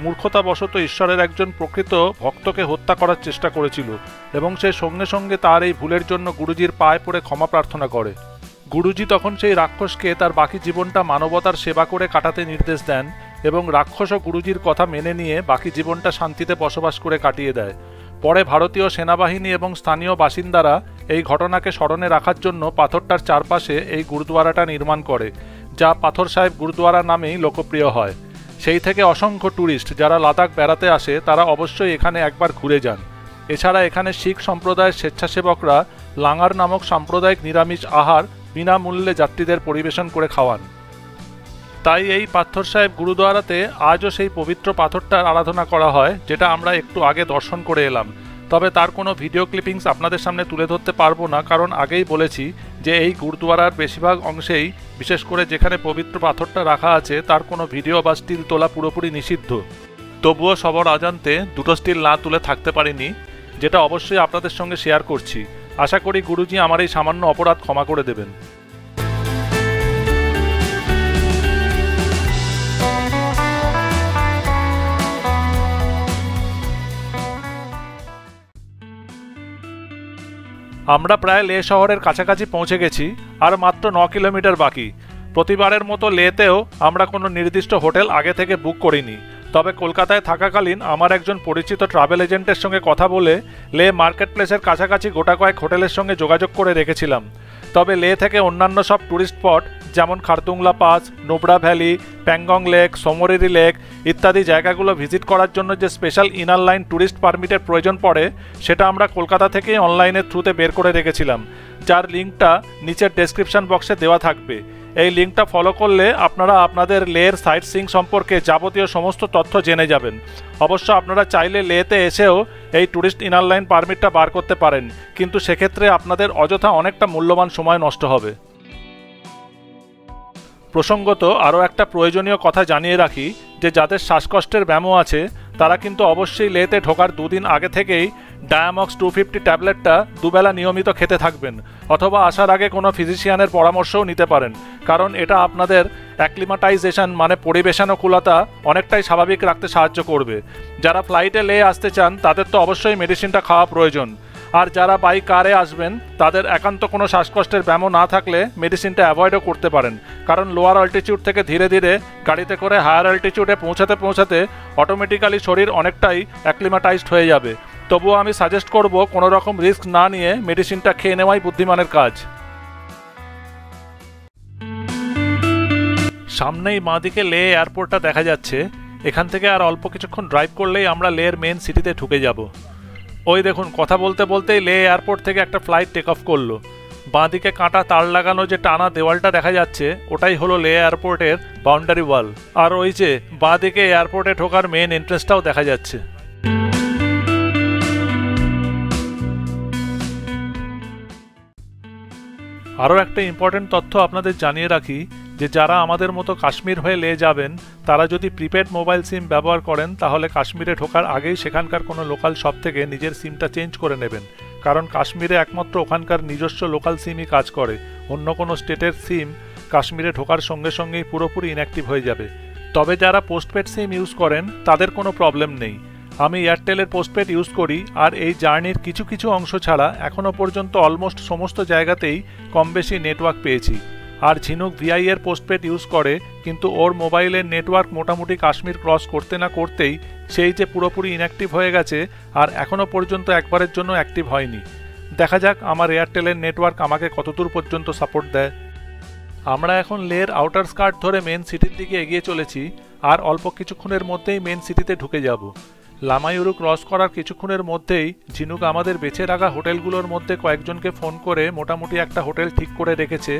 মূর্খতাবশত ঈশ্বরের একজন প্রকৃত ভক্তকে হত্যা করার চেষ্টা করেছিল এবং সে সঙ্গে সঙ্গে তার এই ভুলের জন্য গুরুজির পায়ে পড়ে ক্ষমা প্রার্থনা করে। গুরুজি তখন সেই রাক্ষসকে তার বাকি জীবনটা মানবতার সেবা করে কাটাতে নির্দেশ দেন এবং রাক্ষসও গুরুজির কথা মেনে নিয়ে বাকি জীবনটা শান্তিতে বসবাস করে কাটিয়ে দেয়। পরে ভারতীয় সেনাবাহিনী এবং স্থানীয় বাসিন্দারা এই ঘটনাকে স্মরণে রাখার জন্য পাথরটার চারপাশে এই গুরুদ্বারাটা নির্মাণ করে, যা পাথর সাহেব গুরুদ্বারা নামেই লোকপ্রিয় হয়। সেই থেকে অসংখ্য ট্যুরিস্ট যারা লাদাখ বেড়াতে আসে তারা অবশ্যই এখানে একবার ঘুরে যান। এছাড়া এখানে শিখ সম্প্রদায়ের স্বেচ্ছাসেবকরা লাঙ্গার নামক সাম্প্রদায়িক নিরামিষ আহার বিনামূল্যে যাত্রীদের পরিবেশন করে খাওয়ান। তাই এই পাথর সাহেব গুরুদ্বারাতে আজও সেই পবিত্র পাথরটার আরাধনা করা হয়, যেটা আমরা একটু আগে দর্শন করে এলাম। তবে তার কোনো ভিডিও ক্লিপিংস আপনাদের সামনে তুলে ধরতে পারবো না, কারণ আগেই বলেছি যে এই গুরুদ্বারার বেশিরভাগ অংশেই, বিশেষ করে যেখানে পবিত্র পাথরটা রাখা আছে, তার কোনো ভিডিও বা স্টিল তোলা পুরোপুরি নিষিদ্ধ। তবুও সবার অজান্তে দুটো স্টিল না তুলে থাকতে পারিনি, যেটা অবশ্যই আপনাদের সঙ্গে শেয়ার করছি। আশা করি গুরুজি আমার এই সামান্য অপরাধ ক্ষমা করে দেবেন। আমরা প্রায় লে শহরের কাছাকাছি পৌঁছে গেছি, আর মাত্র 9 কিলোমিটার বাকি। প্রতিবারের মতো লেতেও আমরা কোনো নির্দিষ্ট হোটেল আগে থেকে বুক করিনি, তবে কলকাতায় থাকাকালীন আমার একজন পরিচিত ট্রাভেল এজেন্টের সঙ্গে কথা বলে লে মার্কেট প্লেসের কাছাকাছি গোটা কয়েক হোটেলের সঙ্গে যোগাযোগ করে রেখেছিলাম। তবে লে থেকে অন্যান্য সব ট্যুরিস্ট স্পট যেমন Khardungla pass, Nubra valley, Pangong lake, Tso Moriri lake ইত্যাদি জায়গাগুলো ভিজিট করার জন্য যে স্পেশাল ইনার লাইন ট্যুরিস্ট পারমিটের প্রয়োজন পড়ে, সেটা আমরা কলকাতা থেকেই অনলাইনের থ্রুতে বের করে রেখেছিলাম, যার লিঙ্কটা নিচের ডেসক্রিপশন বক্সে দেওয়া থাকবে। এই লিঙ্কটা ফলো করলে আপনারা আপনাদের লের সাইট সিইং সম্পর্কে যাবতীয় সমস্ত তথ্য জেনে যাবেন। অবশ্য আপনারা চাইলে লেতে এসেও এই ট্যুরিস্ট ইনার লাইন পারমিটটা বার করতে পারেন, কিন্তু সেক্ষেত্রে আপনাদের অযথা অনেকটা মূল্যবান সময় নষ্ট হবে। প্রসঙ্গত আরও একটা প্রয়োজনীয় কথা জানিয়ে রাখি যে যাদের শ্বাসকষ্টের ব্যামো আছে তারা কিন্তু অবশ্যই লেতে ঢোকার 2 দিন আগে থেকেই ডায়ামক্স 250 ট্যাবলেটটা দুবেলা নিয়মিত খেতে থাকবেন, অথবা আসার আগে কোনো ফিজিশিয়ানের পরামর্শও নিতে পারেন, কারণ এটা আপনাদের অ্যাক্লিমাটাইজেশন মানে পরিবেশানুকূলতা অনেকটাই স্বাভাবিক রাখতে সাহায্য করবে। যারা ফ্লাইটে লে আসতে চান তাদের তো অবশ্যই মেডিসিনটা খাওয়া প্রয়োজন, আর যারা বাই কারে আসবেন তাদের একান্ত কোনো শ্বাসকষ্টের ব্যামো না থাকলে মেডিসিনটা অ্যাভয়েডও করতে পারেন, কারণ লোয়ার অল্টিটিউড থেকে ধীরে ধীরে গাড়িতে করে হায়ার অল্টিটিউডে পৌঁছাতে পৌঁছাতে অটোমেটিক্যালি শরীর অনেকটাই অ্যাক্লিমাটাইজড হয়ে যাবে। তবুও আমি সাজেস্ট করব কোনো রকম রিস্ক না নিয়ে মেডিসিনটা খেয়ে নেওয়াই বুদ্ধিমানের কাজ। সামনেই বাঁদিকে লে এয়ারপোর্টটা দেখা যাচ্ছে। এখান থেকে আর অল্প কিছুক্ষণ ড্রাইভ করলেই আমরা লের মেন সিটিতে ঢুকে যাব। ওই দেখুন, কথা বলতে বলতেই লে এয়ারপোর্ট থেকে একটা ফ্লাইট টেক অফ করলো। বাঁদিকে কাঁটা তার লাগানো যে টানা দেওয়ালটা দেখা যাচ্ছে ওটাই হলো লে এয়ারপোর্টের বাউন্ডারি ওয়াল, আর ওই যে বাঁদিকে এয়ারপোর্টে ঢোকার মেন এন্ট্রেন্সটাও দেখা যাচ্ছে। আরও একটা ইম্পর্টেন্ট তথ্য আপনাদের জানিয়ে রাখি যে যারা আমাদের মতো কাশ্মীর হয়ে লে যাবেন তারা যদি প্রিপেড মোবাইল সিম ব্যবহার করেন তাহলে কাশ্মীরে ঢোকার আগেই সেখানকার কোনো লোকাল শপ থেকে নিজের সিমটা চেঞ্জ করে নেবেন, কারণ কাশ্মীরে একমাত্র ওখানকার নিজস্ব লোকাল সিমই কাজ করে। অন্য কোনো স্টেটের সিম কাশ্মীরে ঢোকার সঙ্গে সঙ্গেই পুরোপুরি ইনঅ্যাক্টিভ হয়ে যাবে। তবে যারা পোস্টপেড সিম ইউজ করেন তাদের কোনো প্রবলেম নেই। আমি এয়ারটেলের পোস্টপেড ইউজ করি, আর এই জার্নির কিছু কিছু অংশ ছাড়া এখনও পর্যন্ত অলমোস্ট সমস্ত জায়গাতেই কম বেশি নেটওয়ার্ক পেয়েছি। আর ঝিনুক ভিআই এর পোস্টপেড ইউজ করে, কিন্তু ওর মোবাইলের নেটওয়ার্ক মোটামুটি কাশ্মীর ক্রস করতে না করতেই সেই যে পুরোপুরি ইনঅ্যাক্টিভ হয়ে গেছে, আর এখনও পর্যন্ত একবারের জন্য অ্যাক্টিভ হয়নি। দেখা যাক আমার এয়ারটেলের নেটওয়ার্ক আমাকে কতদূর পর্যন্ত সাপোর্ট দেয়। আমরা এখন লের আউটার স্কার্ট ধরে মেন সিটির দিকে এগিয়ে চলেছি, আর অল্প কিছুক্ষণের মধ্যেই মেন সিটিতে ঢুকে যাব। লামায়ুরু ক্রস করার কিছুক্ষণের মধ্যেই ঝিনুক আমাদের বেছে রাখা হোটেলগুলোর মধ্যে কয়েকজনকে ফোন করে মোটামুটি একটা হোটেল ঠিক করে রেখেছে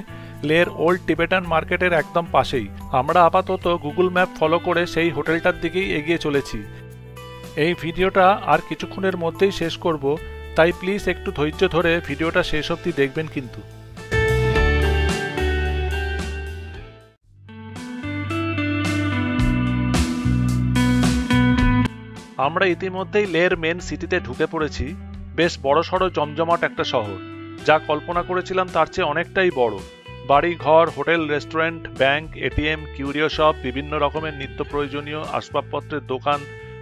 লের ওল্ড টিবেটান মার্কেটের একদম পাশেই। আমরা আপাতত গুগল ম্যাপ ফলো করে সেই হোটেলটার দিকেই এগিয়ে চলেছি। এই ভিডিওটা আর কিছুক্ষণের মধ্যেই শেষ করব, তাই প্লিজ একটু ধৈর্য ধরে ভিডিওটা শেষ অবধি দেখবেন কিন্তু। আমরা ইতিমধ্যেই লের মেন সিটিতে ঢুকে পড়েছি। বেশ বড়সড় জমজমাট একটা শহর, যা কল্পনা করেছিলাম তার চেয়ে অনেকটাই বড়। বাড়ি ঘর, হোটেল, রেস্টুরেন্ট, ব্যাংক, এটিএম, কিউরিও শপ, বিভিন্ন রকমের নিত্য প্রয়োজনীয় আসবাবপত্রের দোকান,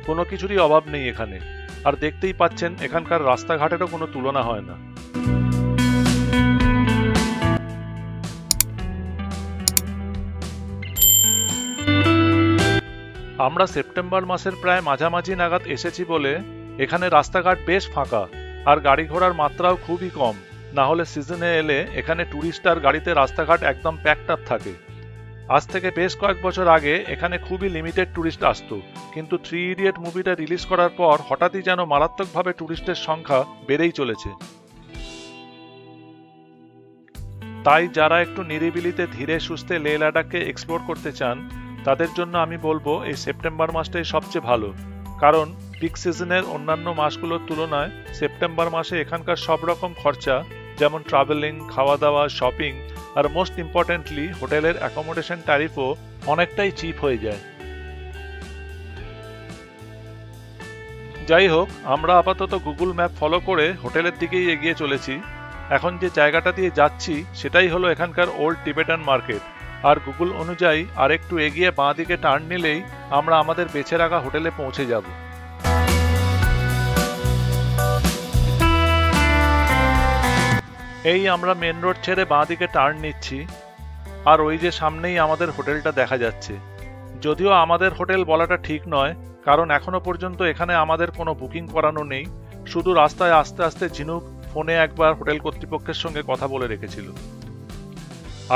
কোনো কিছুরই অভাব নেই এখানে। আর দেখতেই পাচ্ছেন এখানকার রাস্তাঘাটেরও কোনো তুলনা হয় না। আমরা সেপ্টেম্বর মাসের প্রায় মাঝামাঝি নাগাদ এসেছি বলে এখানে রাস্তাঘাট বেশ ফাঁকা, আর গাড়ি ঘোড়ার মাত্রাও খুবই কম। না হলে সিজনে এলে এখানে ট্যুরিস্ট আর গাড়িতে রাস্তাঘাট একদম প্যাকড আপ থাকে। আজ থেকে বেশ কয়েক বছর আগে এখানে খুবই লিমিটেড ট্যুরিস্ট আসতো, কিন্তু 3 ইডিয়ট মুভিটা রিলিজ করার পর হঠাৎই যেন মারাত্মকভাবে ট্যুরিস্টের সংখ্যা বেড়েই চলেছে। তাই যারা একটু নিরিবিলিতে ধীরে সুস্থে লে লাদাখকে এক্সপ্লোর করতে চান তাদের জন্য আমি বলবো এই সেপ্টেম্বর মাসটাই সবচেয়ে ভালো, কারণ পিক সিজনের অন্যান্য মাসগুলোর তুলনায় সেপ্টেম্বর মাসে এখানকার সব রকম খরচা, যেমন ট্রাভেলিং, খাওয়া দাওয়া, শপিং আর মোস্ট ইম্পর্টেন্টলি হোটেলের অ্যাকোমোডেশন ট্যারিফও অনেকটাই চিপ হয়ে যায়। যাই হোক, আমরা আপাতত গুগল ম্যাপ ফলো করে হোটেলের দিকেই এগিয়ে চলেছি। এখন যে জায়গাটা দিয়ে যাচ্ছি সেটাই হলো এখানকার ওল্ড টিবেটান মার্কেট, আর গুগল অনুযায়ী আরেকটু এগিয়ে বাঁ দিকে টার্ন নিলেই আমরা আমাদের বেছে রাখা হোটেলে পৌঁছে যাব। এই আমরা মেন রোড ছেড়ে বাঁ দিকে টার্ন নিচ্ছি, আর ওই যে সামনেই আমাদের হোটেলটা দেখা যাচ্ছে। যদিও আমাদের হোটেল বলাটা ঠিক নয়, কারণ এখনো পর্যন্ত এখানে আমাদের কোনো বুকিং করানো নেই। শুধু রাস্তায় আস্তে আস্তে ঝিনুক ফোনে একবার হোটেল কর্তৃপক্ষের সঙ্গে কথা বলে রেখেছিল।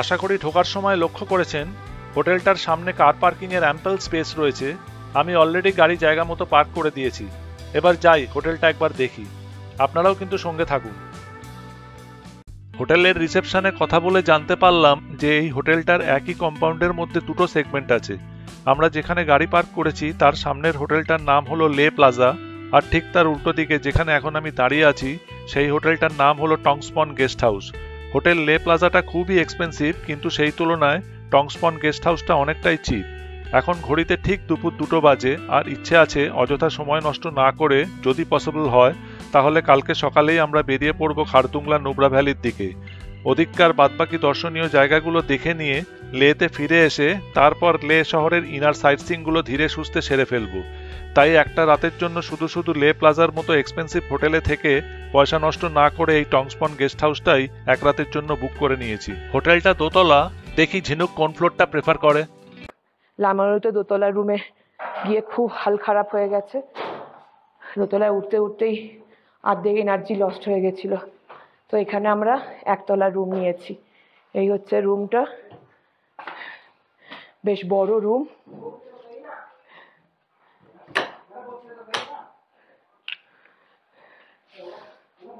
আশা করি ঢোকার সময় লক্ষ্য করেছেন হোটেলটার সামনে কার পার্কিং এর অ্যাম্পল স্পেস রয়েছে। আমি অলরেডি গাড়ি জায়গা মতো পার্ক করে দিয়েছি। এবার যাই হোটেলটা একবার দেখি, আপনারাও কিন্তু সঙ্গে থাকুন। হোটেলের রিসেপশনে কথা বলে জানতে পারলাম যে এই হোটেলটার একই কম্পাউন্ডের মধ্যে দুটো সেগমেন্ট আছে। আমরা যেখানে গাড়ি পার্ক করেছি তার সামনের হোটেলটার নাম হলো লে প্লাজা, আর ঠিক তার উল্টো দিকে যেখানে এখন আমি দাঁড়িয়ে আছি সেই হোটেলটার নাম হলো টংস্পন গেস্ট হাউস। হোটেল লে প্লাজাটা খুবই এক্সপেন্সিভ, কিন্তু সেই তুলনায় টংস্পন গেস্ট হাউসটা অনেকটাই চিপ। এখন ঘড়িতে ঠিক দুপুর 2টো বাজে, আর ইচ্ছে আছে অযথা সময় নষ্ট না করে যদি পসিবল হয় তাহলে কালকে সকালেই আমরা বেরিয়ে পড়ব খারদুংলা নুব্রা ভ্যালির দিকে। ওদিককার বাদবাকি দর্শনীয় জায়গাগুলো দেখে নিয়ে লেতে ফিরে এসে তারপর লে শহরের ইনার সাইটসিংগুলো ধীরে সুস্থে সেরে ফেলবো। তাই একটা রাতের জন্য শুধু শুধু লে প্লাজার মতো এক্সপেন্সিভ হোটেলে থেকে পয়সা নষ্ট না করে এই টংস্পন গেস্ট হাউসটাই এক রাতের জন্য বুক করে নিয়েছি। হোটেলটা দোতলা, দেখি ঝিনুক কোন ফ্লোরটা প্রেফার করে। লামায়ুরুতে দোতলার রুমে গিয়ে খুব হাল খারাপ হয়ে গেছে। দোতলায় উঠতে উঠতেই অর্ধেক এনার্জি লস্ট হয়ে গেছিল। তো এখানে আমরা একতলার রুম নিয়েছি। এই হচ্ছে রুমটা, বেশ বড় রুম।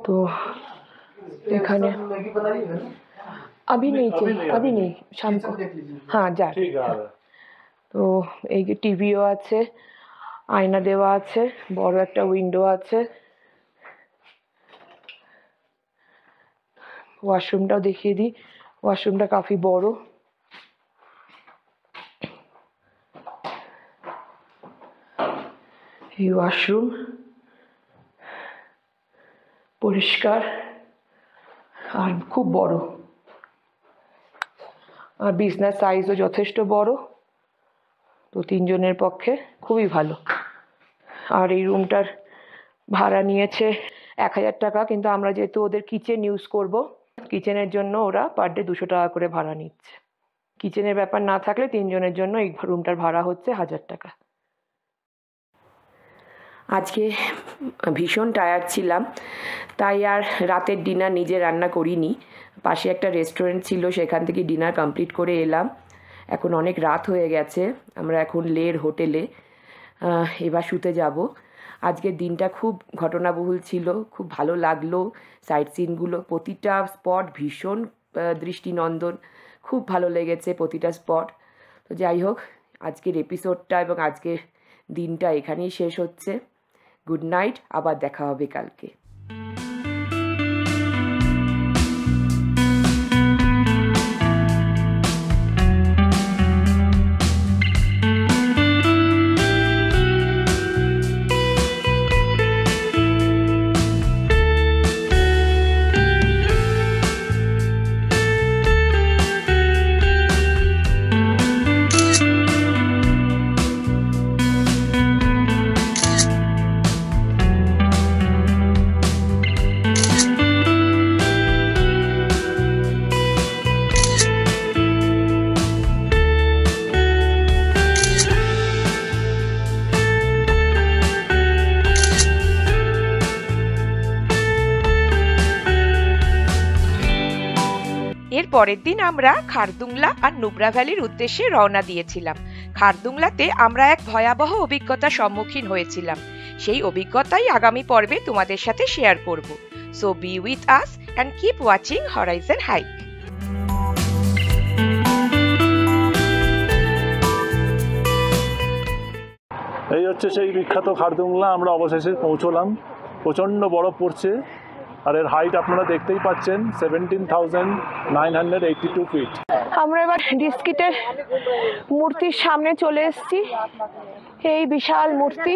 तो এখানে अभी नहीं चाहिए, अभी नहीं, शाम को। हाँ जा তো এই যে টিভিও আছে, আয়না দেওয়া আছে, বড় একটা উইন্ডো আছে। ওয়াশরুমটাও দেখিয়ে দিই, ওয়াশরুমটা কাফি বড়। এই ওয়াশরুম পরিষ্কার আর খুব বড়, আর বিছনার সাইজও যথেষ্ট বড়। তো 3 জনের পক্ষে খুবই ভালো। আর এই রুমটার ভাড়া নিয়েছে 1000 টাকা, কিন্তু আমরা যেহেতু ওদের কিচেন ইউজ করব, কিচেনের জন্য ওরা পার ডে 200 টাকা করে ভাড়া নিচ্ছে। কিচেনের ব্যাপার না থাকলে 3 জনের জন্য এই রুমটার ভাড়া হচ্ছে 1000 টাকা। আজকে ভীষণ টায়ার্ড ছিলাম, তাই আর রাতের ডিনার নিজে রান্না করিনি। পাশে একটা রেস্টুরেন্ট ছিল, সেখান থেকে ডিনার কমপ্লিট করে এলাম। এখন অনেক রাত হয়ে গেছে, আমরা এখন লের হোটেলে। এবার শুতে যাব। আজকের দিনটা খুব ঘটনাবহুল ছিল, খুব ভালো লাগলো। সাইট সিনগুলো প্রতিটা স্পট ভীষণ দৃষ্টিনন্দন, খুব ভালো লেগেছে প্রতিটা স্পট। তো যাই হোক, আজকের এপিসোডটা এবং আজকের দিনটা এখানেই শেষ হচ্ছে। গুড নাইট, আবার দেখা হবে কালকে। এর পরের দিন আমরা খারদুংলা আর নুব্রা ভ্যালির উদ্দেশ্যে রওনা দিয়েছিলাম। খারদুংলাতে আমরা এক ভয়াবহ অভিজ্ঞতার সম্মুখীন হয়েছিলাম। সেই অভিজ্ঞতাই আগামী পর্বে তোমাদের সাথে শেয়ার করব। So B with us and keep watching Horizon hike. এই হচ্ছে সেই বিখ্যাত খারদুংলা। আমরা অবশেষে পৌঁছলাম। প্রচণ্ড বরফ পড়ছে আর এর হাইট আপনারা দেখতেই পাচ্ছেন 17,982 ফিট। আমরা এবার ডিস্কিটের মূর্তির সামনে চলে এসেছি। এই বিশাল মূর্তি।